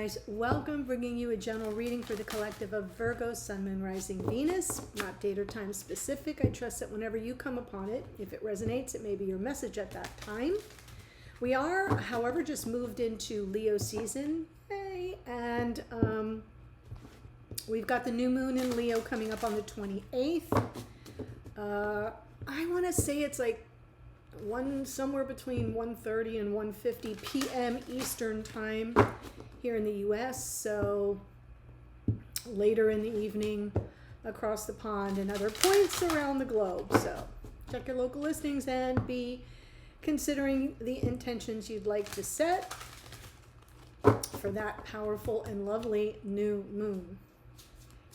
guys, welcome, bringing you a general reading for the collective of Virgo, Sun, Moon, Rising, Venus. Not date or time specific. I trust that whenever you come upon it, if it resonates, it may be your message at that time. We are, however, just moved into Leo season. Hey, and we've got the new moon in Leo coming up on the 28th. I want to say it's like somewhere between 1:30 and 1:50 p.m. Eastern time here in the U.S. So later in the evening across the pond and other points around the globe. So check your local listings and be considering the intentions you'd like to set for that powerful and lovely new moon.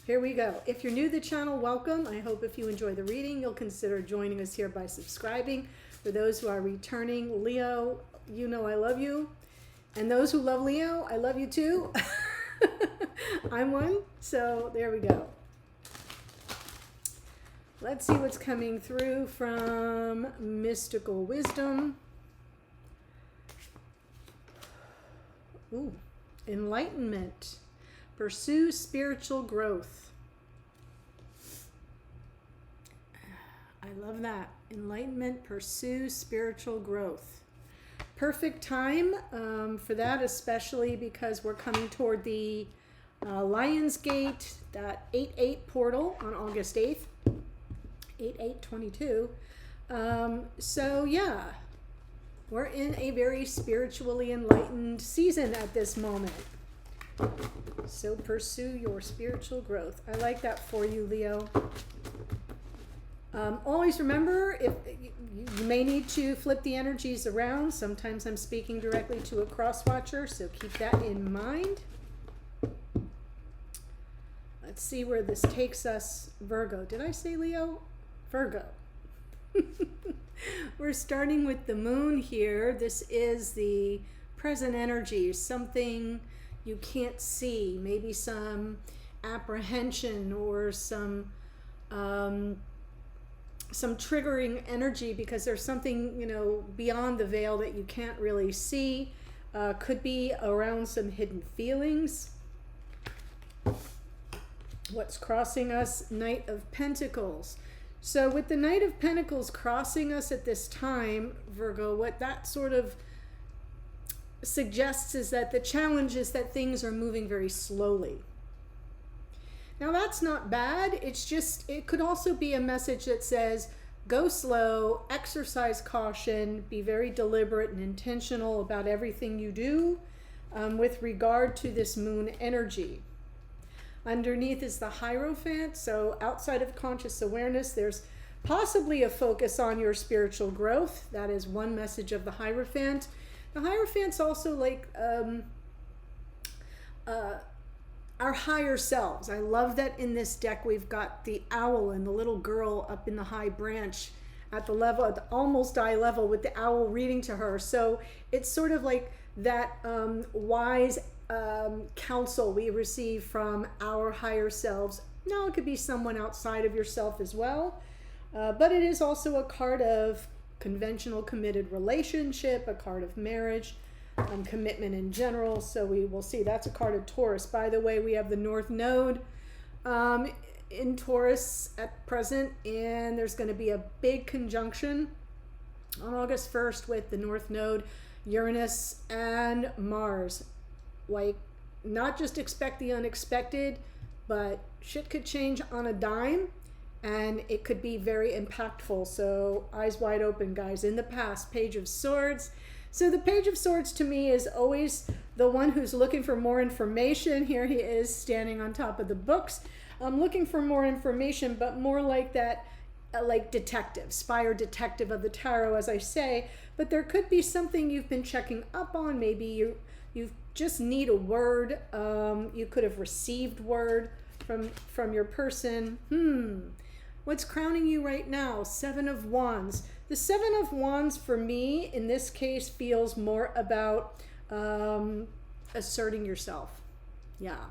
Here we go. If you're new to the channel, welcome. I hope if you enjoy the reading, you'll consider joining us here by subscribing. For those who are returning, Leo, you know I love you. And those who love Leo, I love you too. I'm one, so there we go. Let's see what's coming through from Mystical Wisdom. Ooh, enlightenment. Pursue spiritual growth. I love that. Enlightenment, pursue spiritual growth. Perfect time for that, especially because we're coming toward the Lion's Gate, that 8/8 portal on August 8th, 8/8/22. So yeah, we're in a very spiritually enlightened season at this moment. So pursue your spiritual growth. I like that for you, Leo. Always remember, if you may need to flip the energies around. Sometimes I'm speaking directly to a cross-watcher, so keep that in mind. Let's see where this takes us. Virgo. Did I say Leo? Virgo. We're starting with the moon here. This is the present energy, something you can't see, maybe some apprehension or some triggering energy because there's something, beyond the veil that you can't really see. Could be around some hidden feelings. What's crossing us? Knight of Pentacles. So with the Knight of Pentacles crossing us at this time, Virgo, what that sort of suggests is that the challenge is that things are moving very slowly. Now that's not bad. It's just, it could also be a message that says, go slow, exercise caution, be very deliberate and intentional about everything you do with regard to this moon energy. Underneath is the Hierophant. So outside of conscious awareness, there's possibly a focus on your spiritual growth. That is one message of the Hierophant. The Hierophant's also like our higher selves. I love that in this deck we've got the owl and the little girl up in the high branch at the level, at the almost eye level, with the owl reading to her. So it's sort of like that wise counsel we receive from our higher selves. Now it could be someone outside of yourself as well, but it is also a card of conventional committed relationship, a card of marriage, commitment in general. So we will see that's a card of Taurus. By the way, we have the North Node in Taurus at present, and there's going to be a big conjunction on August 1st with the North Node, Uranus and Mars. Like, not just expect the unexpected, but shit could change on a dime. And it could be very impactful. So eyes wide open, guys. In the past, Page of Swords. So the Page of Swords to me is always the one who's looking for more information. Here he is standing on top of the books. I'm looking for more information, but more like that, like detective, spy or detective of the tarot, as I say. But there could be something you've been checking up on. Maybe you just need a word. You could have received word from your person. What's crowning you right now? Seven of Wands. The Seven of Wands for me in this case feels more about asserting yourself. Yeah.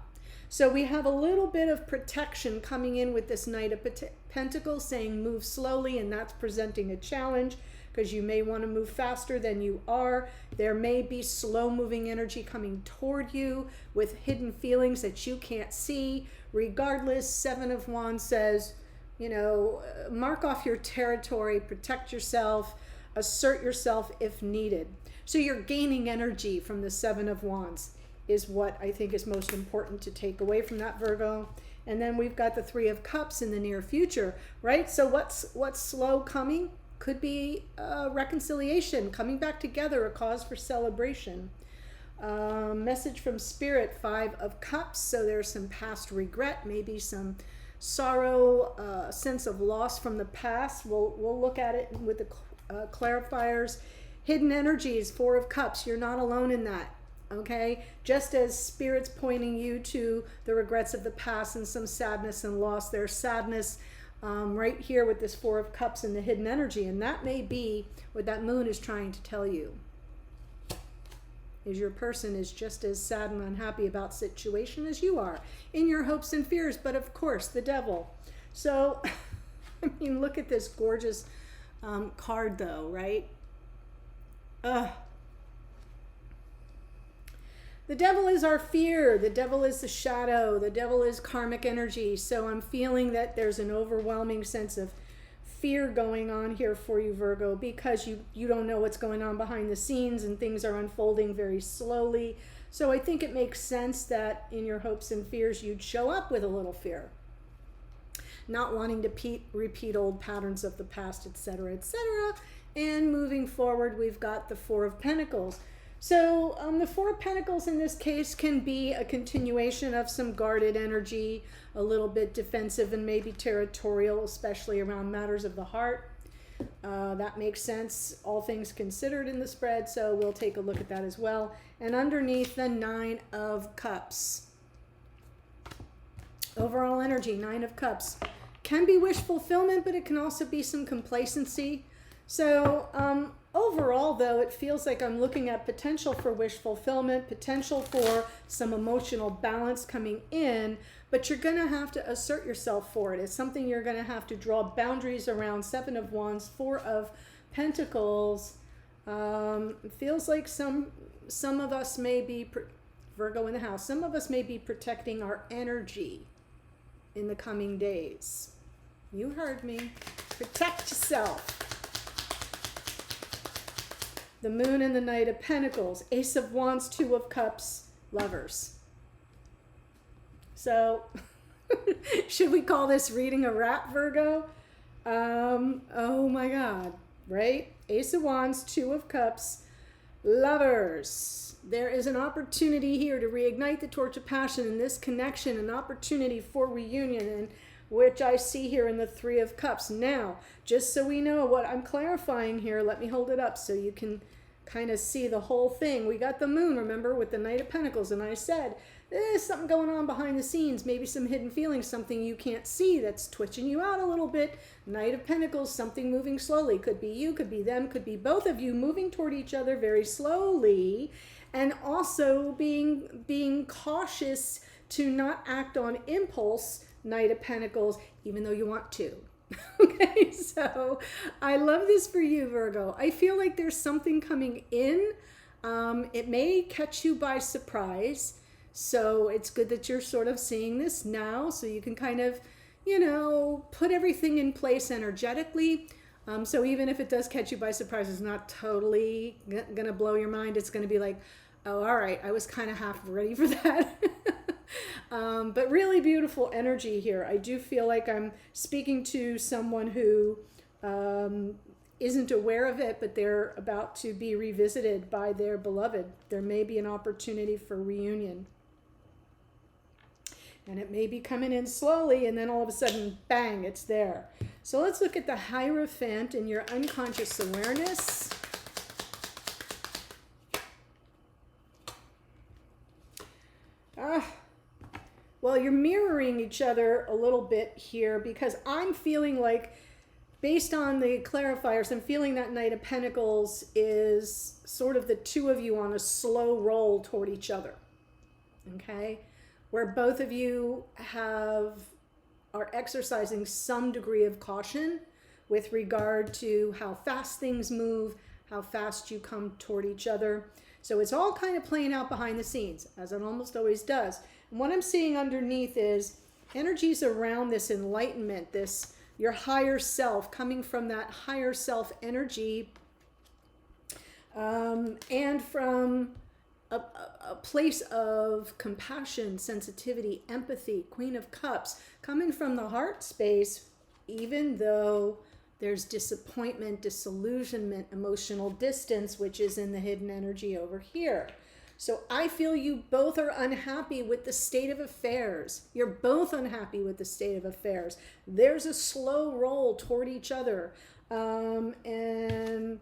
So we have a little bit of protection coming in with this Knight of Pentacles saying move slowly, and that's presenting a challenge. because you may want to move faster than you are. There may be slow moving energy coming toward you with hidden feelings that you can't see. Regardless, Seven of Wands says, you know, mark off your territory, protect yourself, assert yourself if needed. So you're gaining energy from the Seven of Wands is what I think is most important to take away from that, Virgo. And then we've got the Three of Cups in the near future, right? So what's slow coming? Could be reconciliation, coming back together, a cause for celebration. Message from Spirit, Five of Cups. So there's some past regret, maybe some sorrow, sense of loss from the past. We'll look at it with the clarifiers. Hidden energies, Four of Cups. You're not alone in that. Okay, just as Spirit's pointing you to the regrets of the past and some sadness and loss, there's sadness right here with this Four of Cups and the hidden energy, and that may be what that moon is trying to tell you. Is your person is just as sad and unhappy about situation as you are in your hopes and fears, but of course the devil. So, I mean, look at this gorgeous card though, right? The devil is our fear. The devil is the shadow. The devil is karmic energy. So I'm feeling that there's an overwhelming sense of fear going on here for you, Virgo, because you don't know what's going on behind the scenes and things are unfolding very slowly. So I think it makes sense that in your hopes and fears, you'd show up with a little fear. Not wanting to repeat old patterns of the past, etc., etc. And moving forward, we've got the Four of Pentacles. So the Four of Pentacles in this case can be a continuation of some guarded energy, a little bit defensive and maybe territorial, especially around matters of the heart. That makes sense, all things considered in the spread, so we'll take a look at that as well. And underneath, the Nine of Cups. Overall energy, Nine of Cups. Can be wish fulfillment, but it can also be some complacency. So overall, though, it feels like I'm looking at potential for wish fulfillment, potential for some emotional balance coming in, but you're going to have to assert yourself for it. It's something you're going to have to draw boundaries around. Seven of Wands, Four of Pentacles. It feels like some of us may be, Virgo in the house, some of us may be protecting our energy in the coming days. You heard me. Protect yourself. The Moon and the Knight of Pentacles, Ace of Wands, Two of Cups, Lovers. So, should we call this reading a wrap, Virgo? Oh my God, right? Ace of Wands, Two of Cups, Lovers. There is an opportunity here to reignite the torch of passion in this connection, an opportunity for reunion, and which I see here in the Three of Cups. Now, just so we know what I'm clarifying here, let me hold it up so you can kind of see the whole thing. We got the Moon, remember, with the Knight of Pentacles, and I said, there's something going on behind the scenes, maybe some hidden feelings, something you can't see that's twitching you out a little bit. Knight of Pentacles, something moving slowly. Could be you, could be them, could be both of you moving toward each other very slowly, and also being cautious to not act on impulse, Knight of Pentacles, even though you want to. Okay, so I love this for you, Virgo. I feel like there's something coming in. It may catch you by surprise. So it's good that you're sort of seeing this now so you can kind of, you know, put everything in place energetically. So even if it does catch you by surprise, it's not totally going to blow your mind. It's going to be like, oh, all right, I was kind of half ready for that. But really beautiful energy here. I do feel like I'm speaking to someone who isn't aware of it, but they're about to be revisited by their beloved. There may be an opportunity for reunion. And it may be coming in slowly, and then all of a sudden, bang, it's there. So let's look at the Hierophant in your unconscious awareness. Well, you're mirroring each other a little bit here because I'm feeling like, based on the clarifiers, I'm feeling that Knight of Pentacles is sort of the two of you on a slow roll toward each other, okay? Where both of you are exercising some degree of caution, with regard to how fast things move, how fast you come toward each other. So it's all kind of playing out behind the scenes, as it almost always does. And what I'm seeing underneath is energies around this enlightenment, this your higher self, coming from that higher self energy, and from a place of compassion, sensitivity, empathy, Queen of Cups, coming from the heart space, even though there's disappointment, disillusionment, emotional distance, which is in the hidden energy over here. So I feel you both are unhappy with the state of affairs. You're both unhappy with the state of affairs. There's a slow roll toward each other. And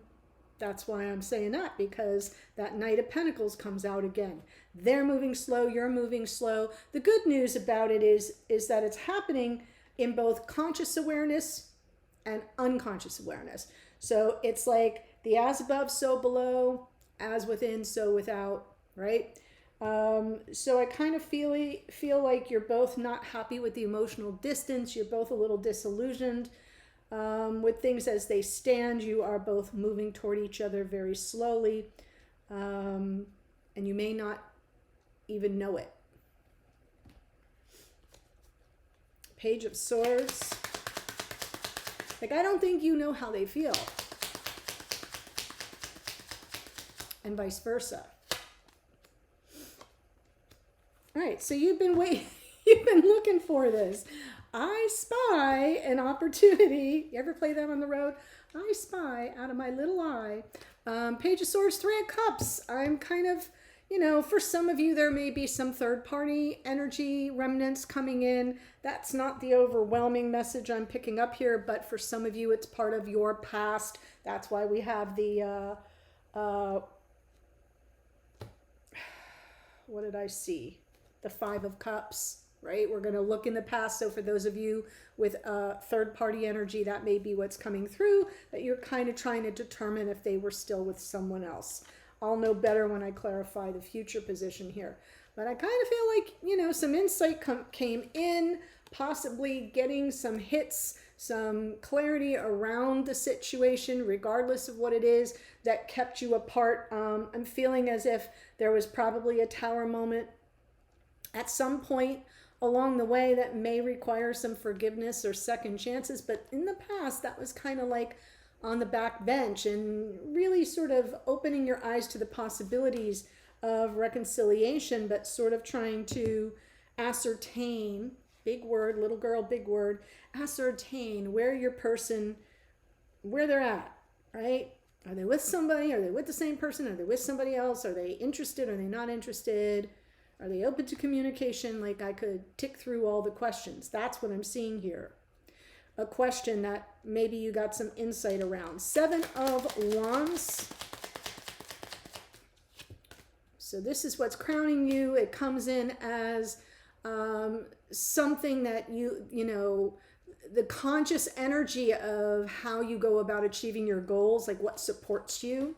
that's why I'm saying that, because that Knight of Pentacles comes out again. They're moving slow, you're moving slow. The good news about it is that it's happening in both conscious awareness and unconscious awareness. So it's like the as above, so below, as within, so without, right? So I kind of feel like you're both not happy with the emotional distance. You're both a little disillusioned with things as they stand. You are both moving toward each other very slowly, and you may not even know it. Page of Swords. Like, I don't think you know how they feel. And vice versa. All right, so you've been waiting, you've been looking for this. I spy an opportunity. You ever play that on the road? I spy out of my little eye. Page of Swords, Three of Cups. I'm kind of, you know, for some of you, there may be some third-party energy remnants coming in. That's not the overwhelming message I'm picking up here, but for some of you, it's part of your past. That's why we have the, what did I see? The Five of Cups, right? We're going to look in the past. So for those of you with third-party energy, that may be what's coming through, that you're kind of trying to determine if they were still with someone else. I'll know better when I clarify the future position here. But I kind of feel like, you know, some insight came in, possibly getting some hits, some clarity around the situation, regardless of what it is that kept you apart. I'm feeling as if there was probably a tower moment at some point along the way that may require some forgiveness or second chances. But in the past, that was kind of like on the back bench, and really sort of opening your eyes to the possibilities of reconciliation, but sort of trying to ascertain, big word, little girl, big word, ascertain where your person, where they're at, right? Are they with somebody? Are they with the same person? Are they with somebody else? Are they interested? Are they not interested? Are they open to communication? Like, I could tick through all the questions. That's what I'm seeing here. A question that maybe you got some insight around. Seven of Wands. So this is what's crowning you. It comes in as something that you know, the conscious energy of how you go about achieving your goals, like what supports you.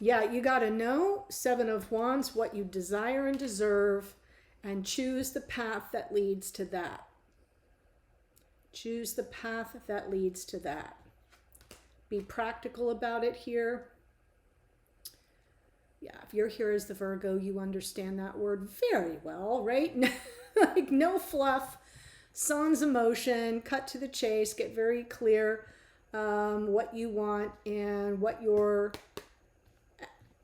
Yeah, you got to know, Seven of Wands, what you desire and deserve, and choose the path that leads to that. Choose the path that leads to that. Be practical about it here. Yeah, if you're here as the Virgo, you understand that word very well, right? Like, no fluff, sans emotion, cut to the chase, get very clear what you want and what your...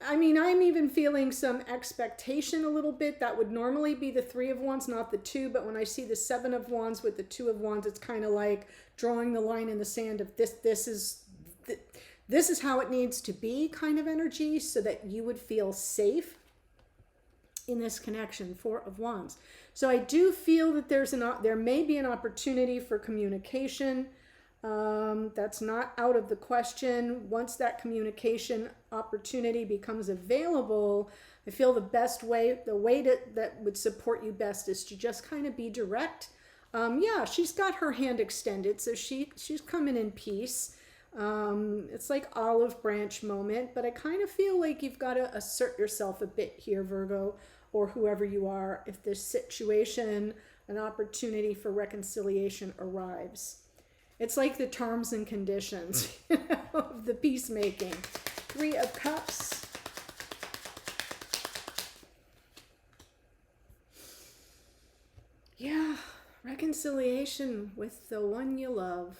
I mean, I'm even feeling some expectation a little bit. That would normally be the Three of Wands, not the Two. But when I see the Seven of Wands with the Two of Wands, it's kind of like drawing the line in the sand of this is how it needs to be kind of energy, so that you would feel safe in this connection. Four of Wands. So I do feel that there may be an opportunity for communication. That's not out of the question. Once that communication opportunity becomes available, I feel the way that would support you best is to just kind of be direct. Yeah, she's got her hand extended, so she's coming in peace. It's like olive branch moment, but I kind of feel like you've got to assert yourself a bit here, Virgo, or whoever you are, if this situation, an opportunity for reconciliation arrives. It's like the terms and conditions of the peacemaking. Three of Cups. Yeah, reconciliation with the one you love.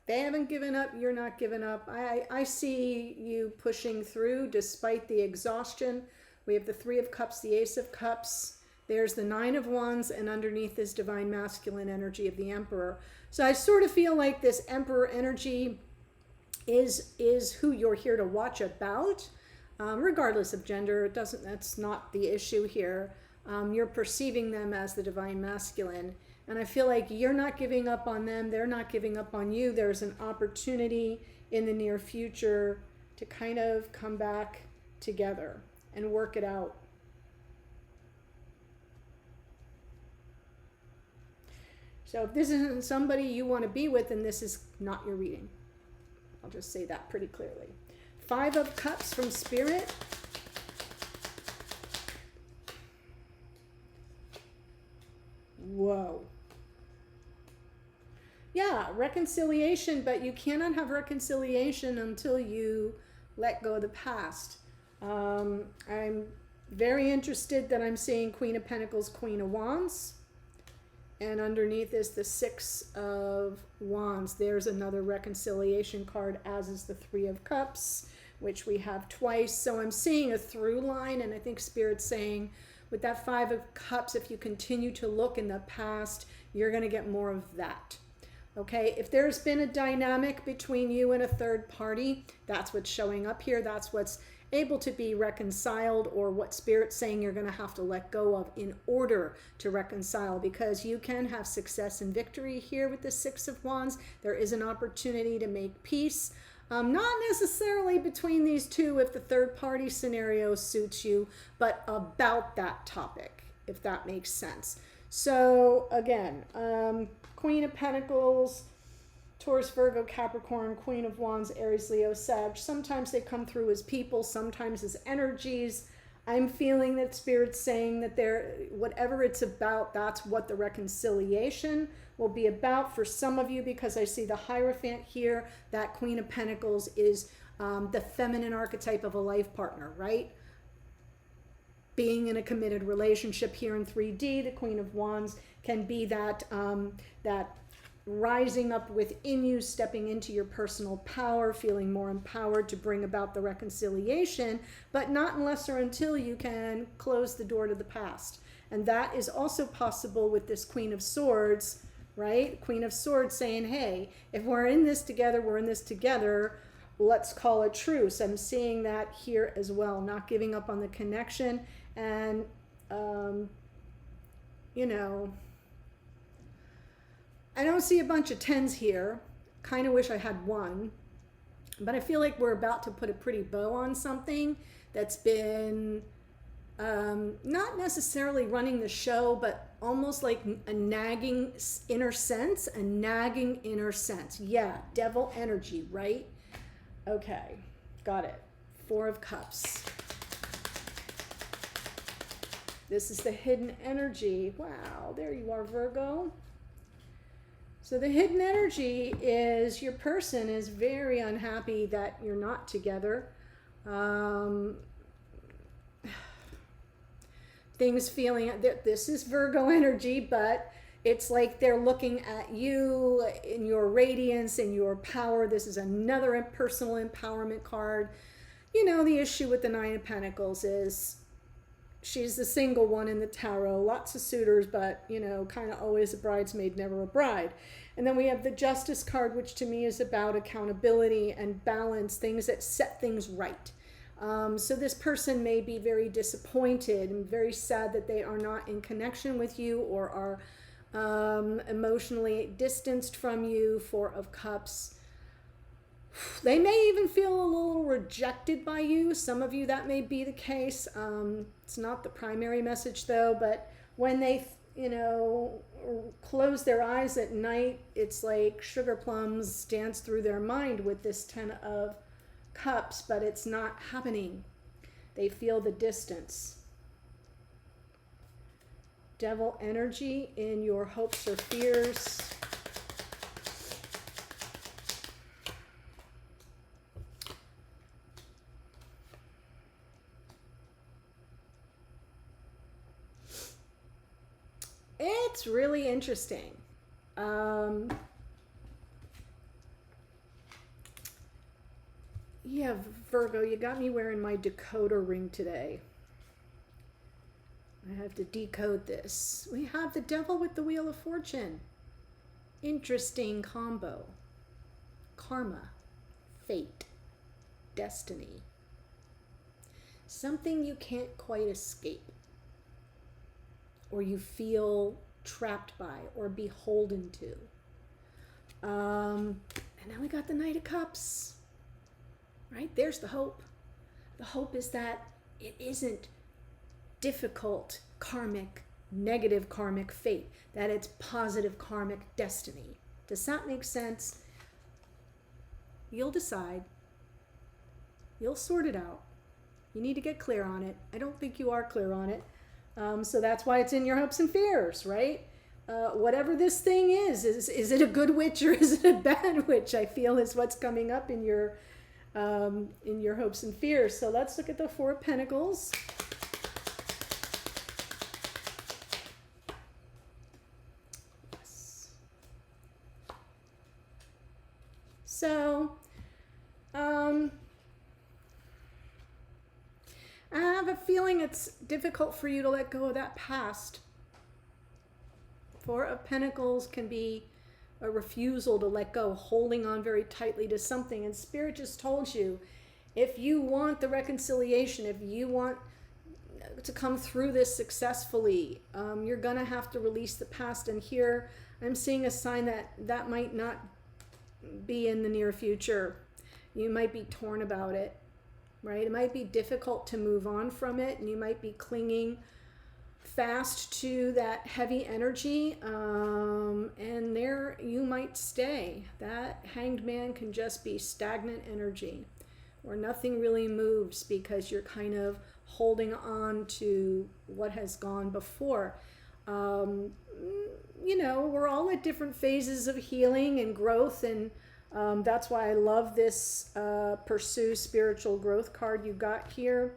They haven't given up. You're not giving up. I see you pushing through despite the exhaustion. We have the Three of Cups, the Ace of Cups. There's the Nine of Wands, and underneath is divine masculine energy of the Emperor. So I sort of feel like this Emperor energy is who you're here to watch about, regardless of gender. That's not the issue here. You're perceiving them as the divine masculine. And I feel like you're not giving up on them. They're not giving up on you. There's an opportunity in the near future to kind of come back together and work it out. So if this isn't somebody you want to be with, then this is not your reading. I'll just say that pretty clearly. Five of Cups from Spirit. Whoa. Yeah, reconciliation, but you cannot have reconciliation until you let go of the past. I'm very interested that I'm seeing Queen of Pentacles, Queen of Wands. And underneath is the Six of Wands. There's another reconciliation card, as is the Three of Cups, which we have twice. So I'm seeing a through line, and I think Spirit's saying with that Five of Cups, if you continue to look in the past, you're going to get more of that. Okay, if there's been a dynamic between you and a third party, that's what's showing up here. That's what's able to be reconciled, or what Spirit's saying you're going to have to let go of in order to reconcile, because you can have success and victory here with the Six of Wands. There is an opportunity to make peace. Not necessarily between these two if the third party scenario suits you, but about that topic, if that makes sense. So again, Queen of Pentacles, Taurus, Virgo, Capricorn, Queen of Wands, Aries, Leo, Sag. Sometimes they come through as people, sometimes as energies. I'm feeling that Spirit's saying that whatever it's about, that's what the reconciliation will be about for some of you, because I see the Hierophant here. That Queen of Pentacles is the feminine archetype of a life partner, right? Being in a committed relationship here in 3D, the Queen of Wands can be that rising up within you, stepping into your personal power, feeling more empowered to bring about the reconciliation, but not unless or until you can close the door to the past. And that is also possible with this Queen of Swords, right? Queen of Swords saying, hey, if we're in this together, we're in this together. Let's call a truce. I'm seeing that here as well, not giving up on the connection. And, you know, I don't see a bunch of tens here. Kind of wish I had one. But I feel like we're about to put a pretty bow on something that's been not necessarily running the show, but almost like a nagging inner sense. Yeah, devil energy, right? Okay, got it. Four of Cups. This is the hidden energy. Wow, there you are, Virgo. So the hidden energy is your person is very unhappy that you're not together. Things feeling that this is Virgo energy, but it's like they're looking at you in your radiance and your power. This is another personal empowerment card. You know, the issue with the Nine of Pentacles is she's the single one in the tarot. Lots of suitors, but, you know, kind of always a bridesmaid, never a bride. And then we have the Justice card, which to me is about accountability and balance, things that set things right. So this person may be very disappointed and very sad that they are not in connection with you, or are emotionally distanced from you. Four of Cups. They may even feel a little rejected by you. Some of you, that may be the case. It's not the primary message though, but when they, you know, close their eyes at night, it's like sugar plums dance through their mind with this Ten of Cups, but it's not happening. They feel the distance. Devil energy in your hopes or fears. It's really interesting. Yeah, Virgo, you got me wearing my decoder ring today. I have to decode this. We have the Devil with the Wheel of Fortune. Interesting combo. Karma, fate, destiny. Something you can't quite escape, or you feel trapped by or beholden to. And now we got the Knight of Cups. Right? There's the hope. The hope is that it isn't difficult karmic, negative karmic fate, that it's positive karmic destiny. Does that make sense? You'll decide. You'll sort it out. You need to get clear on it. I don't think you are clear on it. So that's why it's in your hopes and fears, right? Whatever this thing is it a good witch or is it a bad witch? I feel is what's coming up in your hopes and fears. So let's look at the Four of Pentacles. Yes. So, I have a feeling it's difficult for you to let go of that past. Four of Pentacles can be a refusal to let go, holding on very tightly to something. And Spirit just told you, if you want the reconciliation, if you want to come through this successfully, you're going to have to release the past. And here I'm seeing a sign that that might not be in the near future. You might be torn about it, right? It might be difficult to move on from it, and you might be clinging fast to that heavy energy, and there you might stay. That Hanged Man can just be stagnant energy where nothing really moves because you're kind of holding on to what has gone before. You know, we're all at different phases of healing and growth, and that's why I love this Pursue Spiritual Growth card you got here.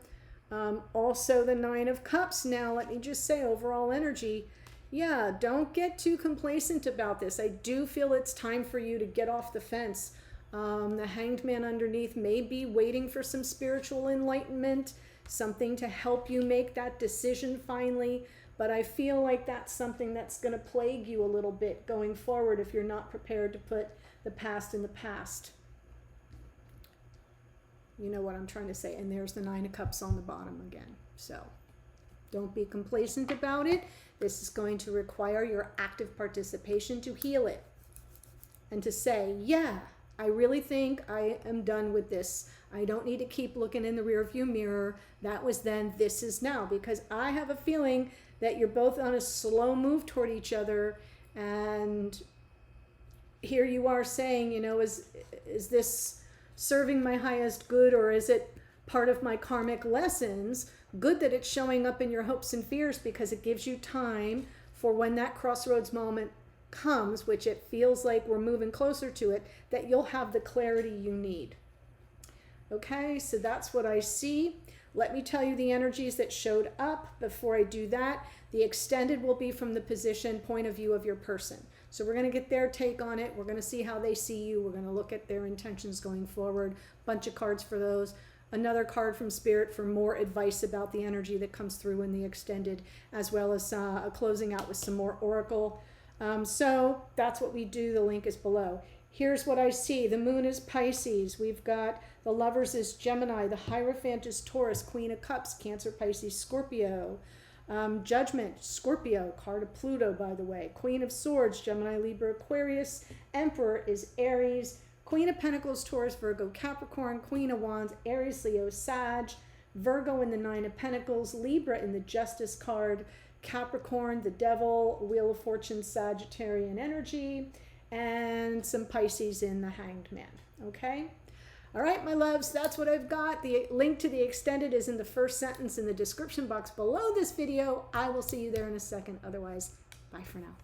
Also the Nine of Cups. Now, let me just say, overall energy, yeah, don't get too complacent about this. I do feel it's time for you to get off the fence. The Hanged Man underneath may be waiting for some spiritual enlightenment, something to help you make that decision finally. But I feel like that's something that's going to plague you a little bit going forward if you're not prepared to put the past in the past. You know what I'm trying to say. And there's the Nine of Cups on the bottom again. So don't be complacent about it. This is going to require your active participation to heal it. And to say, yeah, I really think I am done with this. I don't need to keep looking in the rearview mirror. That was then, this is now. Because I have a feeling that you're both on a slow move toward each other. And here you are saying, you know, is this serving my highest good, or is it part of my karmic lessons? Good that it's showing up in your hopes and fears, because it gives you time for when that crossroads moment comes, which it feels like we're moving closer to it, that you'll have the clarity you need. Okay, so that's what I see. Let me tell you the energies that showed up. Before I do that, the extended will be from the position, point of view of your person. So we're going to get their take on it. We're going to see how they see you. We're going to look at their intentions going forward. Bunch of cards for those. Another card from Spirit for more advice about the energy that comes through in the extended, as well as a closing out with some more oracle. So that's what we do. The link is below. Here's what I see. The Moon is Pisces. We've got the Lovers is Gemini. The Hierophant is Taurus. Queen of Cups, Cancer, Pisces, Scorpio. Judgment, Scorpio, card of Pluto, by the way. Queen of Swords, Gemini, Libra, Aquarius. Emperor is Aries. Queen of Pentacles, Taurus, Virgo, Capricorn. Queen of Wands, Aries, Leo, Sag. Virgo in the Nine of Pentacles. Libra in the Justice card. Capricorn, the Devil, Wheel of Fortune, Sagittarian energy. And some Pisces in the Hanged Man. Okay? All right, my loves, that's what I've got. The link to the extended is in the first sentence in the description box below this video. I will see you there in a second. Otherwise, bye for now.